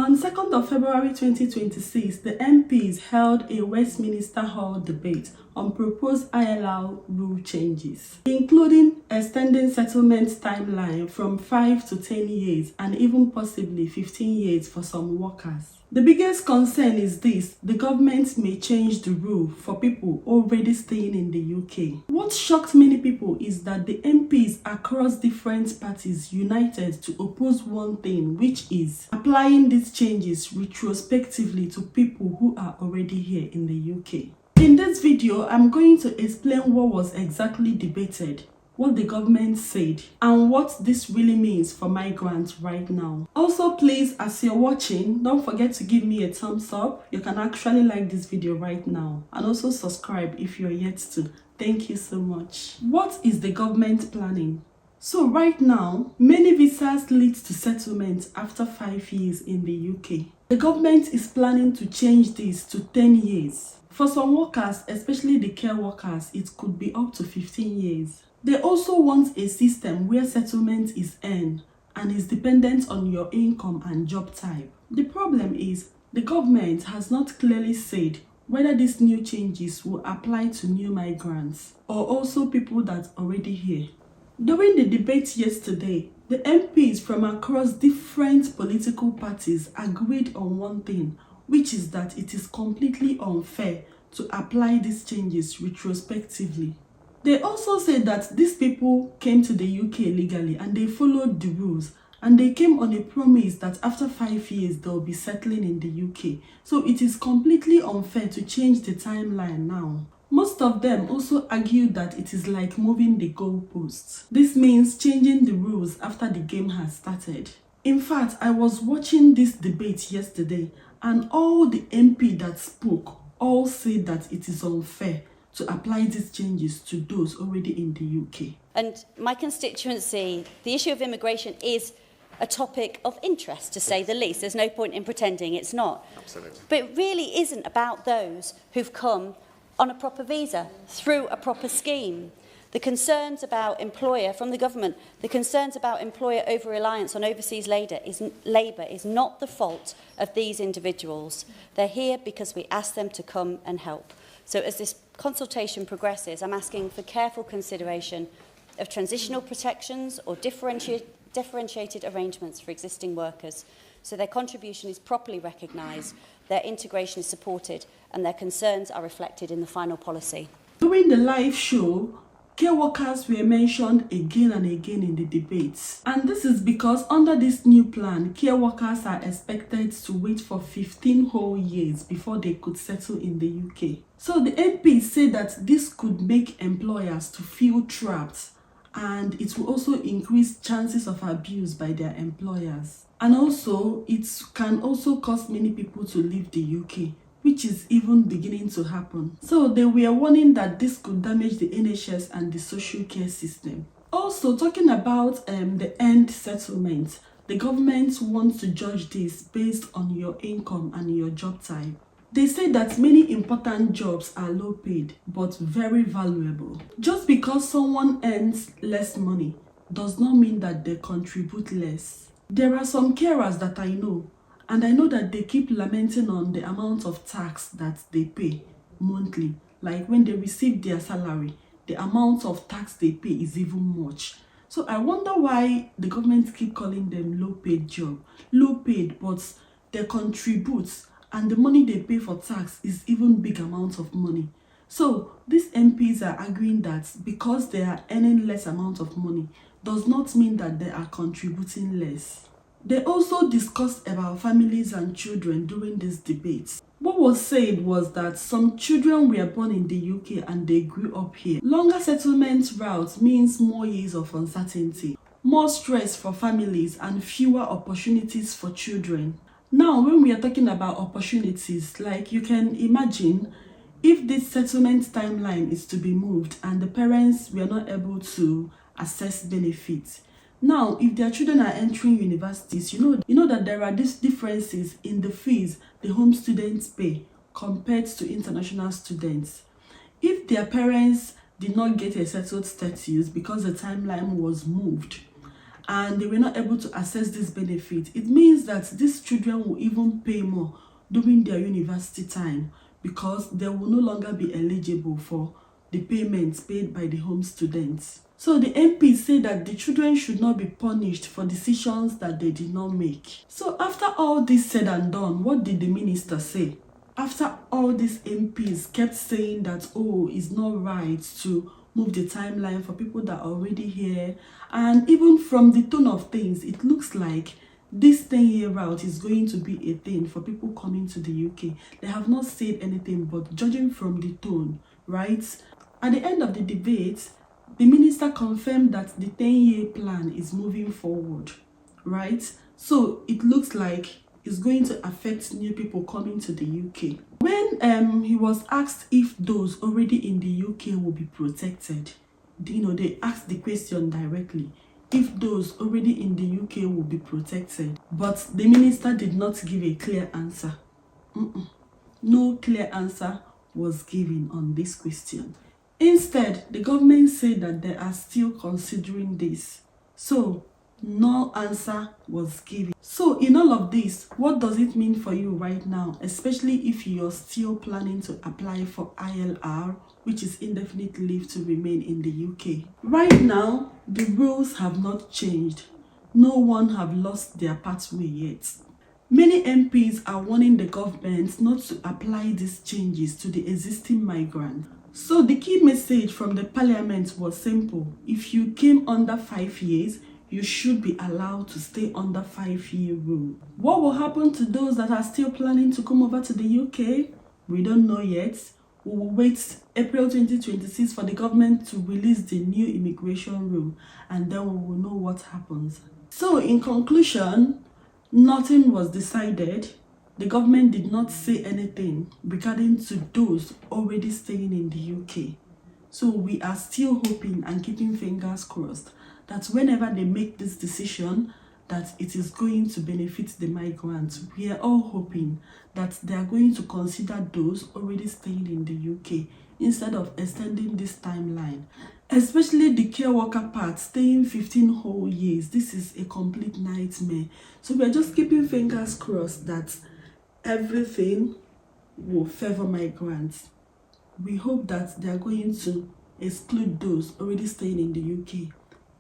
On 2nd of February 2026, the MPs held a Westminster Hall debate on proposed ILR rule changes, including extending settlement timeline from 5 to 10 years and even possibly 15 years for some workers. The biggest concern is this: the government may change the rule for people already staying in the UK. What shocked many people is that the MPs across different parties united to oppose one thing, which is applying these changes retrospectively to people who are already here in the UK. In this video, I'm going to explain what was exactly debated, what the government said, and what this really means for migrants right now. Also, please, as you're watching, don't forget to give me a thumbs up. You can actually like this video right now, and also subscribe if you're yet to. Thank you so much. What is the government planning? So right now, many visas lead to settlement after 5 years in the UK. The government is planning to change this to 10 years. For some workers, especially the care workers, it could be up to 15 years. They also want a system where settlement is earned and is dependent on your income and job type. The problem is the government has not clearly said whether these new changes will apply to new migrants or also people that are already here. During the debate yesterday, the MPs from across different political parties agreed on one thing, which is that it is completely unfair to apply these changes retrospectively. They also said that these people came to the UK legally and they followed the rules, and they came on a promise that after 5 years they'll be settling in the UK. So it is completely unfair to change the timeline now. Most of them also argued that it is like moving the goalposts. This means changing the rules after the game has started. In fact, I was watching this debate yesterday, and all the MP that spoke all said that it is unfair to apply these changes to those already in the UK. And my constituency, the issue of immigration is a topic of interest, to say the least. There's no point in pretending it's not. Absolutely. But it really isn't about those who've come on a proper visa, through a proper scheme. The concerns about employer from the government, the concerns about employer over-reliance on overseas labour is not the fault of these individuals. They're here because we asked them to come and help. So as this consultation progresses, I'm asking for careful consideration of transitional protections or differentiated arrangements for existing workers, so their contribution is properly recognised, their integration is supported, and their concerns are reflected in the final policy. During the live show, care workers were mentioned again and again in the debates. And this is because under this new plan, care workers are expected to wait for 15 whole years before they could settle in the UK. So the MPs say that this could make employers to feel trapped, and it will also increase chances of abuse by their employers. And also, it can also cause many people to leave the UK, which is even beginning to happen. So they were warning that this could damage the NHS and the social care system. Also, talking about the end settlement, the government wants to judge this based on your income and your job type. They say that many important jobs are low paid but very valuable. Just because someone earns less money does not mean that they contribute less. There are some carers that I know, and I know that they keep lamenting on the amount of tax that they pay monthly. Like when they receive their salary, the amount of tax they pay is even much. So I wonder why the government keep calling them low paid job. Low paid, but they contribute, and the money they pay for tax is even big amount of money. So these MPs are arguing that because they are earning less amount of money does not mean that they are contributing less. They also discussed about families and children during this debate. What was said was that some children were born in the UK and they grew up here. Longer settlement routes means more years of uncertainty, more stress for families, and fewer opportunities for children. Now, when we are talking about opportunities, like you can imagine if this settlement timeline is to be moved and the parents were not able to access benefits. Now, if their children are entering universities, you know that there are these differences in the fees the home students pay compared to international students. If their parents did not get a settled status because the timeline was moved, and they were not able to access this benefit, it means that these children will even pay more during their university time, because they will no longer be eligible for the payments paid by the home students. So the MPs say that the children should not be punished for decisions that they did not make. So after all this said and done, what did the minister say? After all these MPs kept saying that, oh, it's not right to move the timeline for people that are already here, and even from the tone of things, it looks like this 10-year route is going to be a thing for people coming to the UK. They have not said anything, but judging from the tone, right? At the end of the debate, the minister confirmed that the 10-year plan is moving forward, right? So it looks like it's going to affect new people coming to the UK. When he was asked if those already in the UK will be protected, they asked the question directly, if those already in the UK will be protected. But the minister did not give a clear answer. No clear answer was given on this question. Instead, the government said that they are still considering this. So, no answer was given. So, in all of this, what does it mean for you right now, especially if you're still planning to apply for ILR, which is Indefinite Leave to Remain in the UK? Right now, the rules have not changed. No one have lost their pathway yet. Many MPs are warning the government not to apply these changes to the existing migrants. So the key message from the parliament was simple. If you came under 5 years, you should be allowed to stay under 5-year rule. What will happen to those that are still planning to come over to the UK? We don't know yet. We will wait April 2026 for the government to release the new immigration rule, and then we will know what happens. So in conclusion, nothing was decided. The government did not say anything regarding to those already staying in the UK. So we are still hoping and keeping fingers crossed that whenever they make this decision, that it is going to benefit the migrants. We are all hoping that they are going to consider those already staying in the UK instead of extending this timeline. Especially the care worker part, staying 15 whole years. This is a complete nightmare. So we are just keeping fingers crossed that everything will favor migrants. We hope that they are going to exclude those already staying in the UK.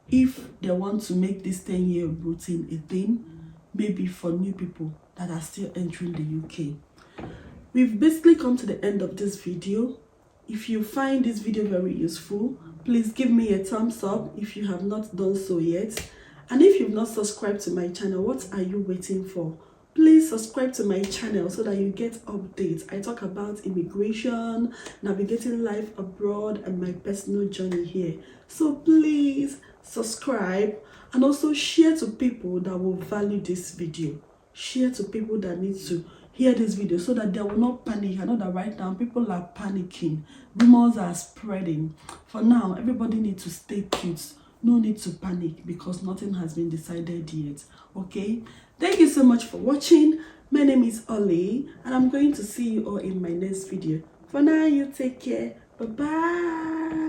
If they want to make this 10-year routine a thing, maybe for new people that are still entering the UK. We've basically come to the end of this video. If you find this video very useful, please give me a thumbs up if you have not done so yet. And if you've not subscribed to my channel, what are you waiting for? Please subscribe to my channel so that you get updates. I talk about immigration, navigating life abroad, and my personal journey here. So please subscribe and also share to people that will value this video. Share to people that need to hear this video so that they will not panic. I know that right now people are panicking. Rumors are spreading. For now, everybody needs to stay put. No need to panic because nothing has been decided yet. Okay? Thank you so much for watching. My name is Oli, and I'm going to see you all in my next video. For now, you take care. Bye-bye.